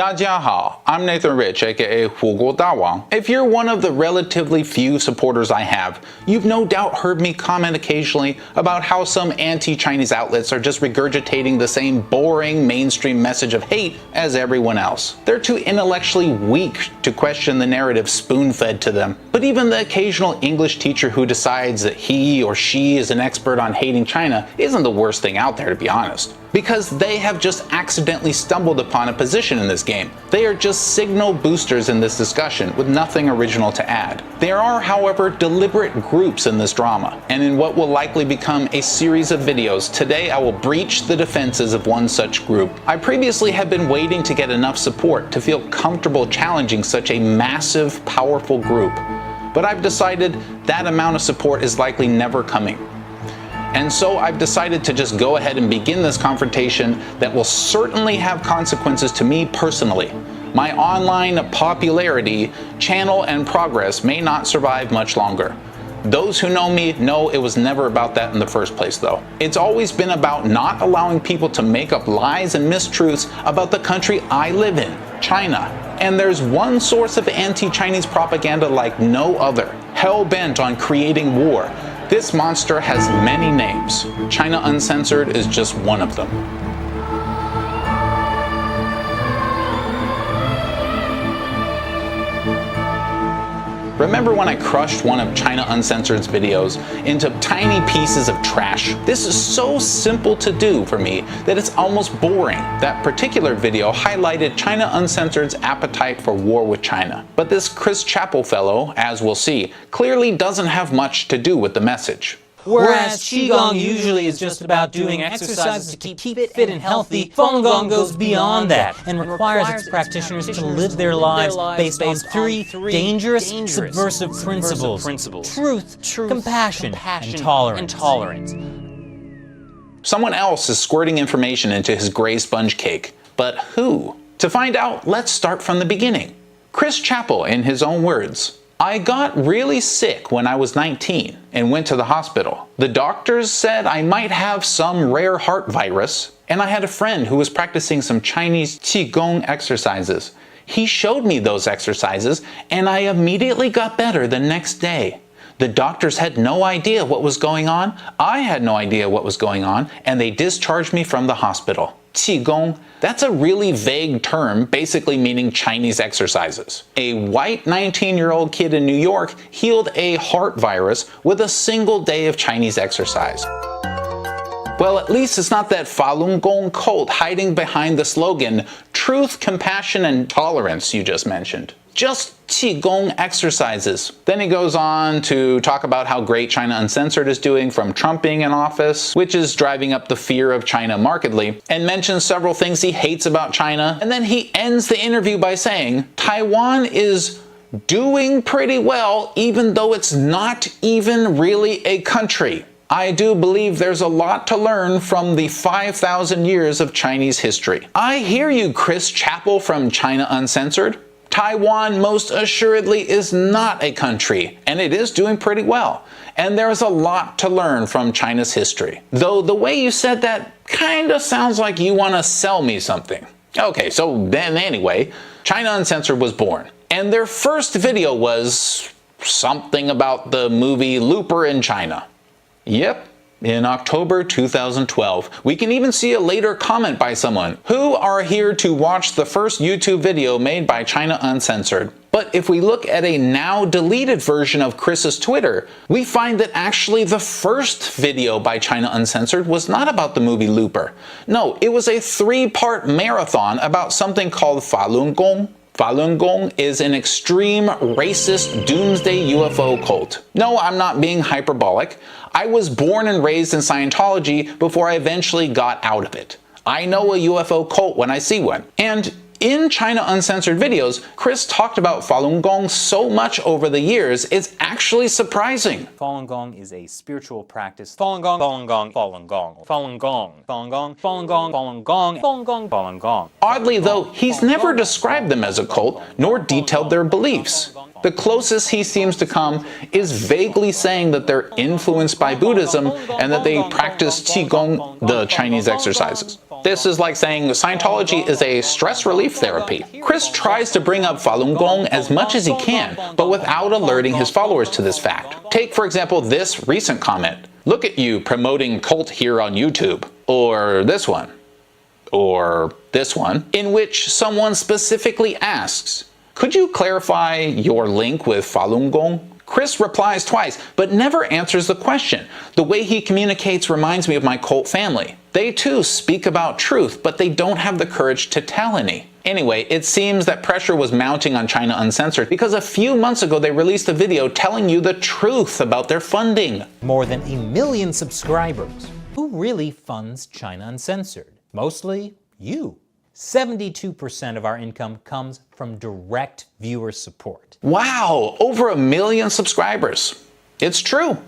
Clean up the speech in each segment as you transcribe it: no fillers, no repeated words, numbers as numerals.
大家好, I'm Nathan Rich, aka 火锅大王. If you're one of the relatively few supporters I have, you've no doubt heard me comment occasionally about how some anti-Chinese outlets are just regurgitating the same boring mainstream message of hate as everyone else. They're too intellectually weak to question the narrative spoon-fed to them. But even the occasional English teacher who decides that he or she is an expert on hating China isn't the worst thing out there, to be honest. Because they have just accidentally stumbled upon a position in this game. They are just signal boosters in this discussion with nothing original to add. There are, however, deliberate groups in this drama, and in what will likely become a series of videos, today I will breach the defenses of one such group. I previously had been waiting to get enough support to feel comfortable challenging such a massive, powerful group. But I've decided that amount of support is likely never coming. And so I've decided to just go ahead and begin this confrontation that will certainly have consequences to me personally. My online popularity, channel, and progress may not survive much longer. Those who know me know it was never about that in the first place, though. It's always been about not allowing people to make up lies and mistruths about the country I live in, China. And there's one source of anti-Chinese propaganda like no other, hell-bent on creating war. This monster has many names. China Uncensored is just one of them. Remember when I crushed one of China Uncensored's videos into tiny pieces of trash? This is so simple to do for me that it's almost boring. That particular video highlighted China Uncensored's appetite for war with China. But this Chris Chappell fellow, as we'll see, clearly doesn't have much to do with the message. Whereas Qigong usually is just about doing exercises to keep fit and healthy, Falun Gong goes beyond that and requires its practitioners to live their lives based on three dangerous, subversive principles: truth, compassion, and tolerance. Someone else is squirting information into his gray sponge cake. But who? To find out, let's start from the beginning. Chris Chappell, in his own words, I got really sick when I was 19 and went to the hospital. The doctors said I might have some rare heart virus, and I had a friend who was practicing some Chinese Qigong exercises. He showed me those exercises, and I immediately got better the next day. The doctors had no idea what was going on, I had no idea what was going on, and they discharged me from the hospital. Qigong, that's a really vague term, basically meaning Chinese exercises. A white 19-year-old kid in New York healed a heart virus with a single day of Chinese exercise. Well, at least it's not that Falun Gong cult hiding behind the slogan, truth, compassion, and tolerance you just mentioned. Just Qigong exercises. Then he goes on to talk about how great China Uncensored is doing from Trump being in office, which is driving up the fear of China markedly, and mentions several things he hates about China. And then he ends the interview by saying, Taiwan is doing pretty well, even though it's not even really a country. I do believe there's a lot to learn from the 5,000 years of Chinese history. I hear you, Chris Chappell from China Uncensored. Taiwan most assuredly is not a country, and it is doing pretty well. And there's a lot to learn from China's history. Though the way you said that kind of sounds like you want to sell me something. Okay, so then anyway, China Uncensored was born. And their first video was something about the movie Looper in China. Yep. In October 2012. We can even see a later comment by someone who are here to watch the first YouTube video made by China Uncensored. But if we look at a now deleted version of Chris's Twitter, we find that actually the first video by China Uncensored was not about the movie Looper. No, it was a 3-part marathon about something called Falun Gong. Falun Gong is an extreme racist doomsday UFO cult. No, I'm not being hyperbolic. I was born and raised in Scientology before I eventually got out of it. I know a UFO cult when I see one. And in China Uncensored videos, Chris talked about Falun Gong so much over the years, it's actually surprising. Falun Gong is a spiritual practice. Falun Gong, Falun Gong, Falun Gong, Falun Gong, Falun Gong, Falun Gong, Falun Gong, Falun Gong, Falun Gong. Oddly though, he's never described them as a cult, nor detailed their beliefs. The closest he seems to come is vaguely saying that they're influenced by Buddhism and that they practice Qigong, the Chinese exercises. This is like saying Scientology is a stress relief therapy. Chris tries to bring up Falun Gong as much as he can, but without alerting his followers to this fact. Take, for example, this recent comment. Look at you promoting cult here on YouTube. Or this one. Or this one, in which someone specifically asks, could you clarify your link with Falun Gong? Chris replies twice, but never answers the question. The way he communicates reminds me of my cult family. They too speak about truth, but they don't have the courage to tell any. Anyway, it seems that pressure was mounting on China Uncensored because a few months ago they released a video telling you the truth about their funding. More than 1 million subscribers. Who really funds China Uncensored? Mostly you. 72% of our income comes from direct viewer support. Wow, over 1 million subscribers. It's true.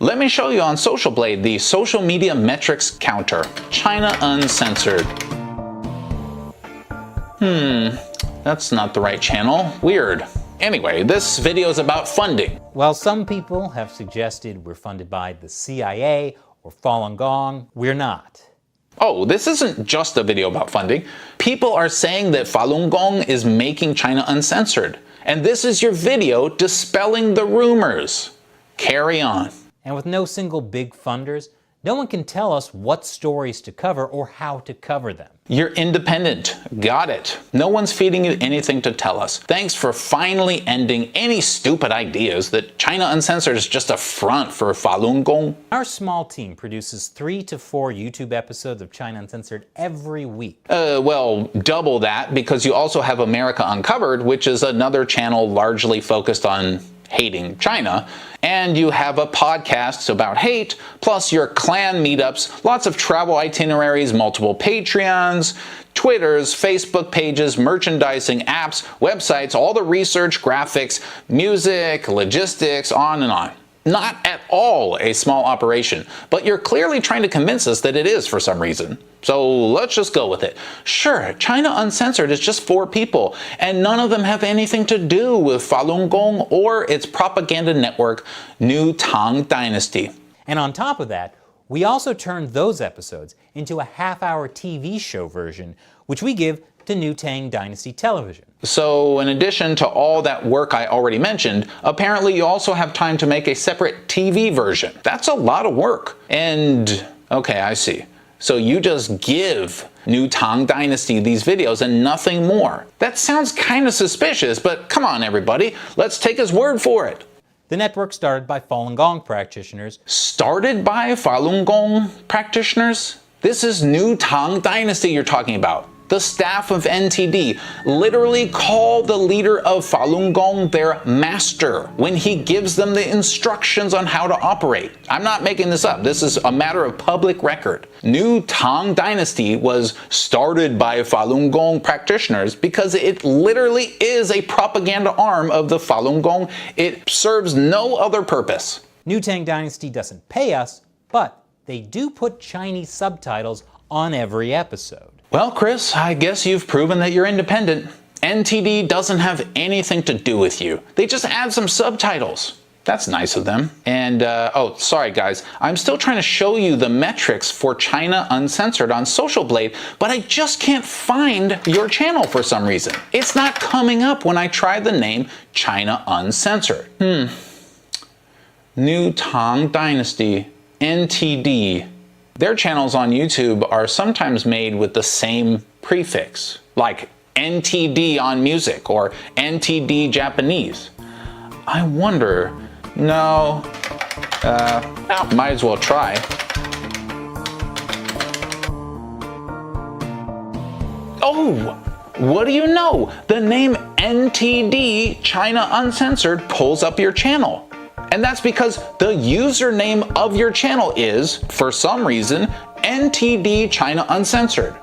Let me show you on Social Blade the social media metrics counter, China Uncensored. That's not the right channel. Weird. Anyway, this video is about funding. Well, some people have suggested we're funded by the CIA or Falun Gong. We're not. Oh, this isn't just a video about funding. People are saying that Falun Gong is making China Uncensored. And this is your video dispelling the rumors. Carry on. And with no single big funders, no one can tell us what stories to cover or how to cover them. You're independent. Got it. No one's feeding you anything to tell us. Thanks for finally ending any stupid ideas that China Uncensored is just a front for Falun Gong. Our small team produces 3 to 4 YouTube episodes of China Uncensored every week. Well, double that because you also have America Uncovered, which is another channel largely focused on hating China, and you have a podcast about hate, plus your clan meetups, lots of travel itineraries, multiple Patreons, Twitters, Facebook pages, merchandising, apps, websites, all the research, graphics, music, logistics, on and on. Not at all a small operation, but you're clearly trying to convince us that it is for some reason. So let's just go with it. Sure, China Uncensored is just 4 people, and none of them have anything to do with Falun Gong or its propaganda network, New Tang Dynasty. And on top of that, we also turned those episodes into a half-hour TV show version, which we give to New Tang Dynasty television. So in addition to all that work I already mentioned, apparently you also have time to make a separate TV version. That's a lot of work. And, okay, I see. So you just give New Tang Dynasty these videos and nothing more. That sounds kind of suspicious, but come on everybody, let's take his word for it. The network started by Falun Gong practitioners. Started by Falun Gong practitioners? This is New Tang Dynasty you're talking about. The staff of NTD literally call the leader of Falun Gong their master when he gives them the instructions on how to operate. I'm not making this up. This is a matter of public record. New Tang Dynasty was started by Falun Gong practitioners because it literally is a propaganda arm of the Falun Gong. It serves no other purpose. New Tang Dynasty doesn't pay us, but they do put Chinese subtitles on every episode. Well, Chris, I guess you've proven that you're independent. NTD doesn't have anything to do with you. They just add some subtitles. That's nice of them. And, oh, sorry guys, I'm still trying to show you the metrics for China Uncensored on Social Blade, but I just can't find your channel for some reason. It's not coming up when I try the name China Uncensored. New Tang Dynasty, NTD. Their channels on YouTube are sometimes made with the same prefix, like NTD on music or NTD Japanese. I wonder, no, might as well try. Oh, what do you know? The name NTD China Uncensored pulls up your channel. And that's because the username of your channel is, for some reason, NTD China Uncensored.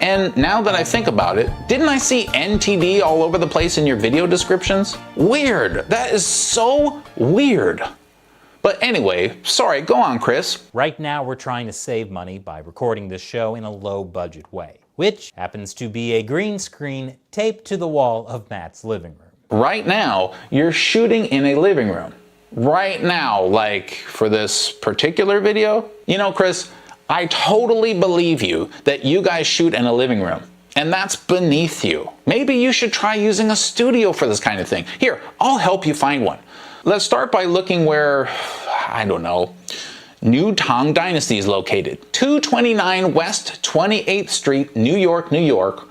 And now that I think about it, didn't I see NTD all over the place in your video descriptions? Weird. That is so weird. But anyway, sorry, go on, Chris. Right now we're trying to save money by recording this show in a low-budget way, which happens to be a green screen taped to the wall of Matt's living room. Right now, you're shooting in a living room. Right now, like for this particular video. You know, Chris, I totally believe you that you guys shoot in a living room. And that's beneath you. Maybe you should try using a studio for this kind of thing. Here, I'll help you find one. Let's start by looking where, I don't know, new Tang Dynasty is located. 229 West 28th Street, New York, New York,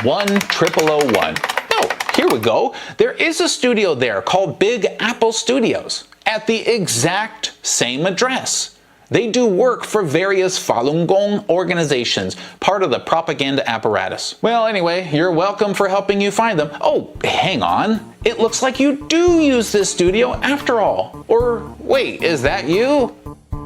10001. Oh, here we go. There is a studio there called Big Apple Studios at the exact same address. They do work for various Falun Gong organizations, part of the propaganda apparatus. Well, anyway, you're welcome for helping you find them. Oh, hang on. It looks like you do use this studio after all. Or wait, is that you?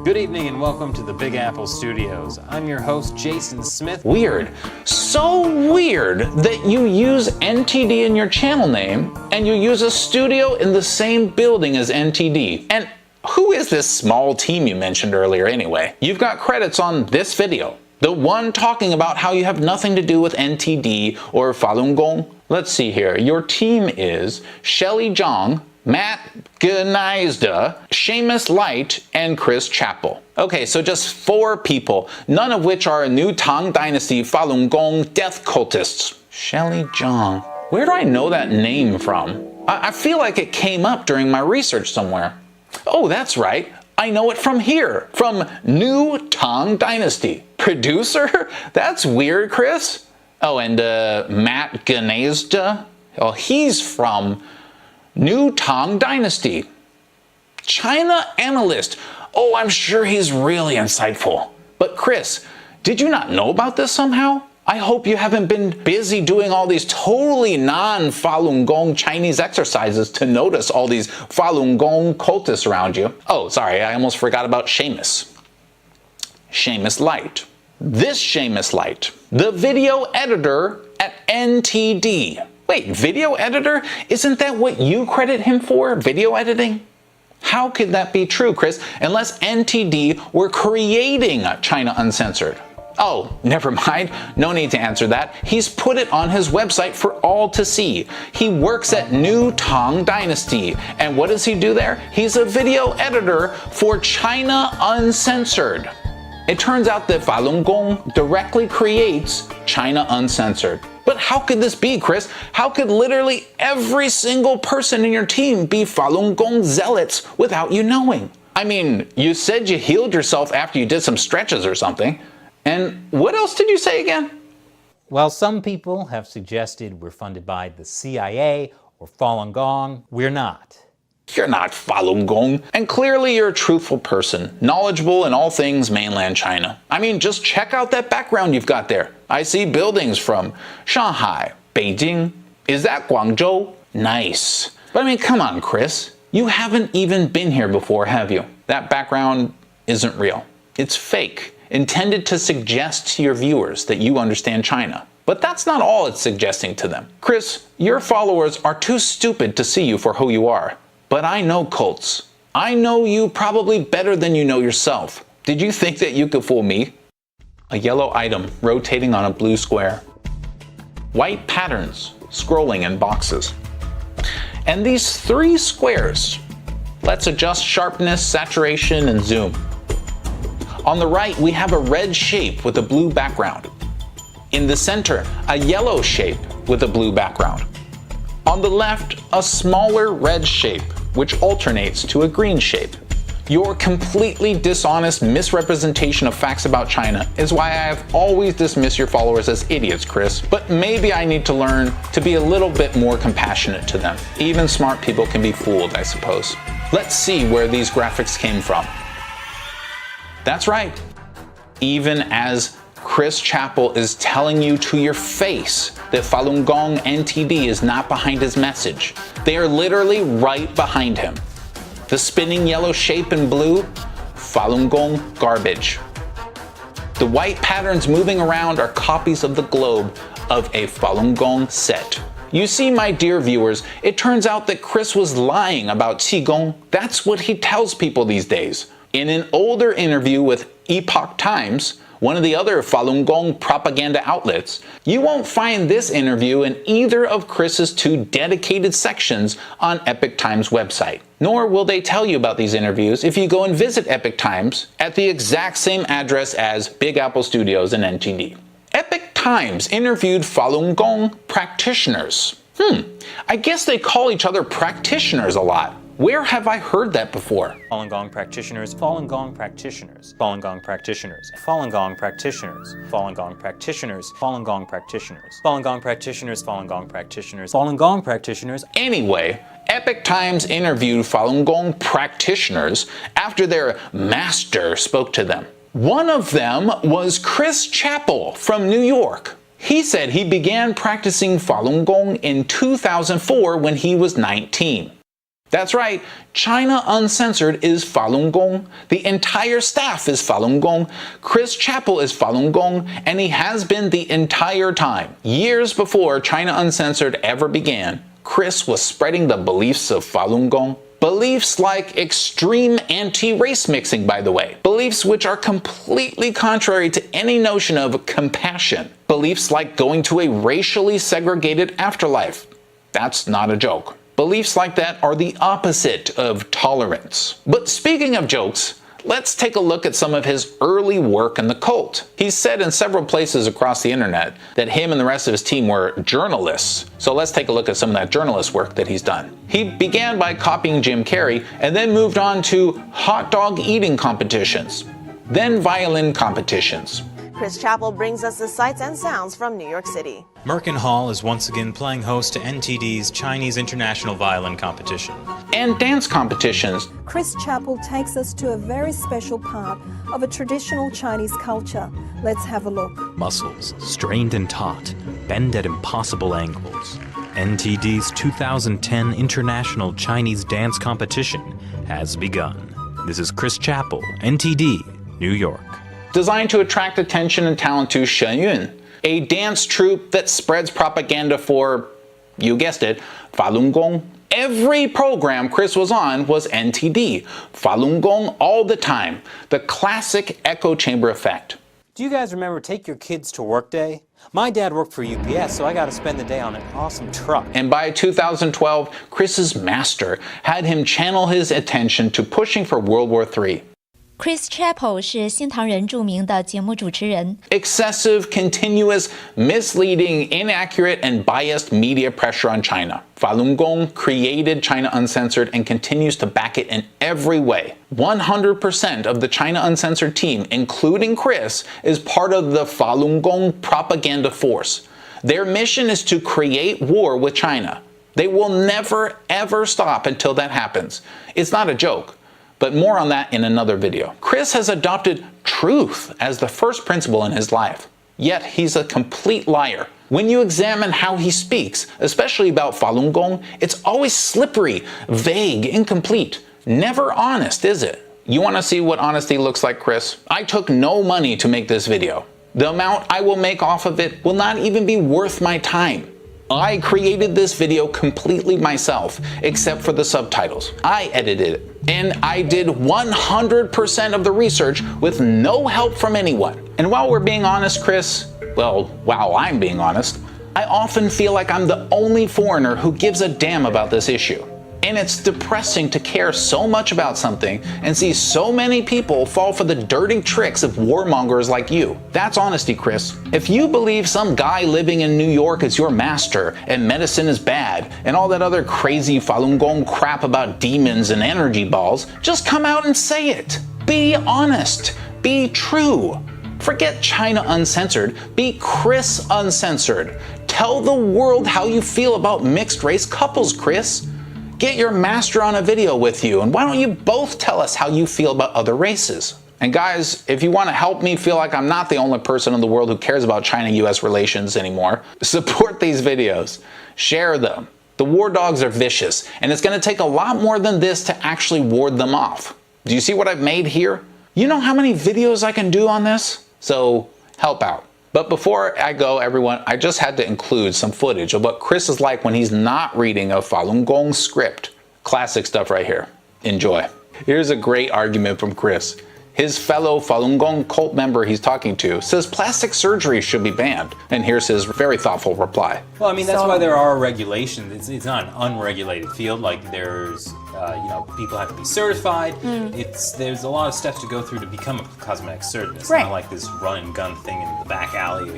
Good evening and welcome to the Big Apple Studios. I'm your host, Jason Smith. Weird. So weird that you use NTD in your channel name and you use a studio in the same building as NTD. And who is this small team you mentioned earlier anyway? You've got credits on this video. The one talking about how you have nothing to do with NTD or Falun Gong. Let's see here. Your team is Shelly Zhang, Matt Gnizda, Seamus Light, and Chris Chappell. Okay, so just 4 people, none of which are new Tang Dynasty Falun Gong death cultists. Shelly Zhang. Where do I know that name from? I feel like it came up during my research somewhere. Oh, that's right. I know it from here, from New Tang Dynasty. Producer? That's weird, Chris. Oh, and Matt Gnizda? Oh, he's from New Tang Dynasty. China analyst. Oh, I'm sure he's really insightful. But Chris, did you not know about this somehow? I hope you haven't been busy doing all these totally non-Falun Gong Chinese exercises to notice all these Falun Gong cultists around you. Oh, sorry, I almost forgot about Seamus. Seamus Light. This Seamus Light, the video editor at NTD. Wait, video editor? Isn't that what you credit him for, video editing? How could that be true, Chris, unless NTD were creating China Uncensored? Oh, never mind. No need to answer that. He's put it on his website for all to see. He works at New Tang Dynasty. And what does he do there? He's a video editor for China Uncensored. It turns out that Falun Gong directly creates China Uncensored. But how could this be, Chris? How could literally every single person in your team be Falun Gong zealots without you knowing? I mean, you said you healed yourself after you did some stretches or something. And what else did you say again? Well, some people have suggested we're funded by the CIA or Falun Gong. We're not. You're not Falun Gong. And clearly you're a truthful person, knowledgeable in all things mainland China. I mean, just check out that background you've got there. I see buildings from Shanghai, Beijing. Is that Guangzhou? Nice. But I mean, come on, Chris. You haven't even been here before, have you? That background isn't real. It's fake, intended to suggest to your viewers that you understand China. But that's not all it's suggesting to them. Chris, your followers are too stupid to see you for who you are. But I know cults. I know you probably better than you know yourself. Did you think that you could fool me? A yellow item rotating on a blue square. White patterns scrolling in boxes. And these 3 squares. Let's adjust sharpness, saturation, and zoom. On the right, we have a red shape with a blue background. In the center, a yellow shape with a blue background. On the left, a smaller red shape, which alternates to a green shape. Your completely dishonest misrepresentation of facts about China is why I have always dismissed your followers as idiots, Chris. But maybe I need to learn to be a little bit more compassionate to them. Even smart people can be fooled, I suppose. Let's see where these graphics came from. That's right. Even as Chris Chappell is telling you to your face that Falun Gong NTD is not behind his message. They are literally right behind him. The spinning yellow shape in blue, Falun Gong garbage. The white patterns moving around are copies of the globe of a Falun Gong set. You see, my dear viewers, it turns out that Chris was lying about Qigong. That's what he tells people these days. In an older interview with Epoch Times, one of the other Falun Gong propaganda outlets, you won't find this interview in either of Chris's two dedicated sections on Epoch Times website. Nor will they tell you about these interviews if you go and visit Epoch Times at the exact same address as Big Apple Studios and NTD. Epoch Times interviewed Falun Gong practitioners. I guess they call each other practitioners a lot. Where have I heard that before? Falun Gong practitioners, Falun Gong practitioners, Falun Gong practitioners, Falun Gong practitioners, Falun Gong practitioners, Falun Gong practitioners, Falun Gong practitioners, Falun Gong practitioners, Falun Gong practitioners. Anyway, Epoch Times interviewed Falun Gong practitioners after their master spoke to them. One of them was Chris Chappell from New York. He said he began practicing Falun Gong in 2004 when he was 19. That's right, China Uncensored is Falun Gong. The entire staff is Falun Gong. Chris Chappell is Falun Gong, and he has been the entire time. Years before China Uncensored ever began, Chris was spreading the beliefs of Falun Gong. Beliefs like extreme anti-race mixing, by the way. Beliefs which are completely contrary to any notion of compassion. Beliefs like going to a racially segregated afterlife. That's not a joke. Beliefs like that are the opposite of tolerance. But speaking of jokes, let's take a look at some of his early work in the cult. He's said in several places across the internet that him and the rest of his team were journalists. So let's take a look at some of that journalist work that he's done. He began by copying Jim Carrey and then moved on to hot dog eating competitions, then violin competitions. Chris Chappell brings us the sights and sounds from New York City. Merkin Hall is once again playing host to NTD's Chinese International Violin Competition. And dance competitions. Chris Chappell takes us to a very special part of a traditional Chinese culture. Let's have a look. Muscles, strained and taut, bend at impossible angles. NTD's 2010 International Chinese Dance Competition has begun. This is Chris Chappell, NTD, New York. Designed to attract attention and talent to Shen Yun, a dance troupe that spreads propaganda for, you guessed it, Falun Gong. Every program Chris was on was NTD, Falun Gong all the time, the classic echo chamber effect. Do you guys remember Take Your Kids to Work Day? My dad worked for UPS, so I got to spend the day on an awesome truck. And by 2012, Chris's master had him channel his attention to pushing for World War III. Chris Chappell 是新唐人著名的节目主持人。 Excessive, continuous, misleading, inaccurate, and biased media pressure on China. Falun Gong created China Uncensored and continues to back it in every way. 100% of the China Uncensored team, including Chris, is part of the Falun Gong propaganda force. Their mission is to create war with China. They will never, ever stop until that happens. It's not a joke. But more on that in another video. Chris has adopted truth as the first principle in his life. Yet he's a complete liar. When you examine how he speaks, especially about Falun Gong, it's always slippery, vague, incomplete. Never honest, is it? You want to see what honesty looks like, Chris? I took no money to make this video. The amount I will make off of it will not even be worth my time. I created this video completely myself, except for the subtitles. I edited it. And I did 100% of the research with no help from anyone. And while we're being honest, Chris, well, while I'm being honest, I often feel like I'm the only foreigner who gives a damn about this issue. And it's depressing to care so much about something and see so many people fall for the dirty tricks of warmongers like you. That's honesty, Chris. If you believe some guy living in New York is your master and medicine is bad and all that other crazy Falun Gong crap about demons and energy balls, just come out and say it. Be honest. Be true. Forget China Uncensored. Be Chris Uncensored. Tell the world how you feel about mixed race couples, Chris. Get your master on a video with you, and why don't you both tell us how you feel about other races? And guys, if you want to help me feel like I'm not the only person in the world who cares about China-US relations anymore, support these videos. Share them. The war dogs are vicious, and it's going to take a lot more than this to actually ward them off. Do you see what I've made here? You know how many videos I can do on this? So help out. But before I go, everyone, I just had to include some footage of what Chris is like when he's not reading a Falun Gong script. Classic stuff right here. Enjoy. Here's a great argument from Chris. His fellow Falun Gong cult member he's talking to says plastic surgery should be banned. And here's his very thoughtful reply. Well, I mean, that's why there are regulations. It's not an unregulated field. Like there's, people have to be certified. There's a lot of steps to go through to become a cosmetic surgeon. It's not like this run and gun thing in the back alley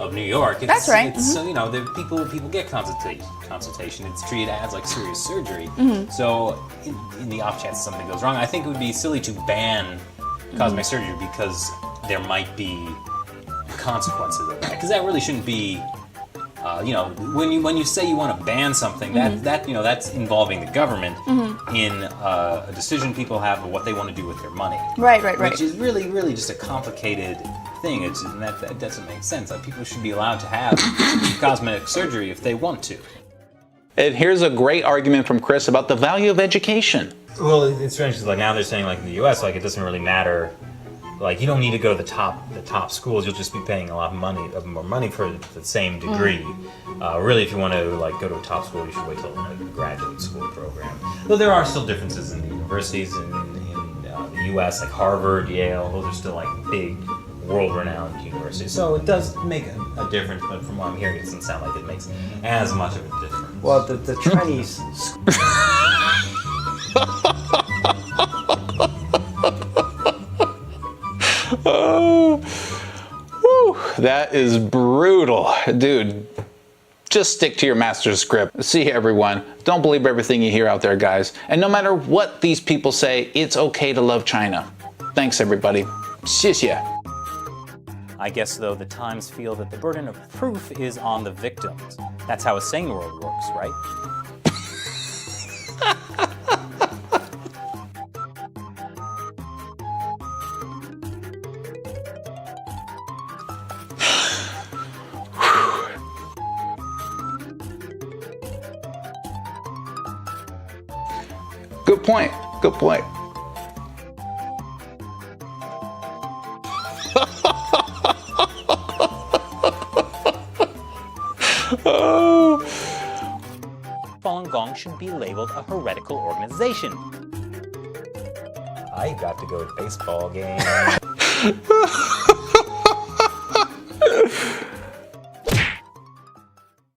of New York. That's right. So, people get consultation. It's treated as like serious surgery. So in the off chance something goes wrong, I think it would be silly to ban cosmetic surgery because there might be consequences of that. Because that really shouldn't be, when you say you want to ban something, that's involving the government in a decision people have of what they want to do with their money. Right. Which is really, really just a complicated thing. And that doesn't make sense. Like, people should be allowed to have cosmetic surgery if they want to. And here's a great argument from Chris about the value of education. Well, it's strange because like now they're saying like in the U.S. like it doesn't really matter. Like you don't need to go to the top schools. You'll just be paying a lot of more money for the same degree. Really, if you want to like go to a top school, you should wait till like a graduate school program. Though there are still differences in the universities in the U.S. like Harvard, Yale. Those are still like big, world-renowned universities. So it does make a difference. But from what I'm hearing, it doesn't sound like it makes as much of a difference. Well, the Chinese. Oh, whew, that is brutal. Dude, just stick to your master's script. See you, everyone. Don't believe everything you hear out there, guys. And no matter what these people say, it's okay to love China. Thanks, everybody. 谢谢. I guess, though, the Times feel that the burden of proof is on the victims. That's how a sane world works, right? Good point. Good point. Falun Gong should be labeled a heretical organization. I got to go to baseball game.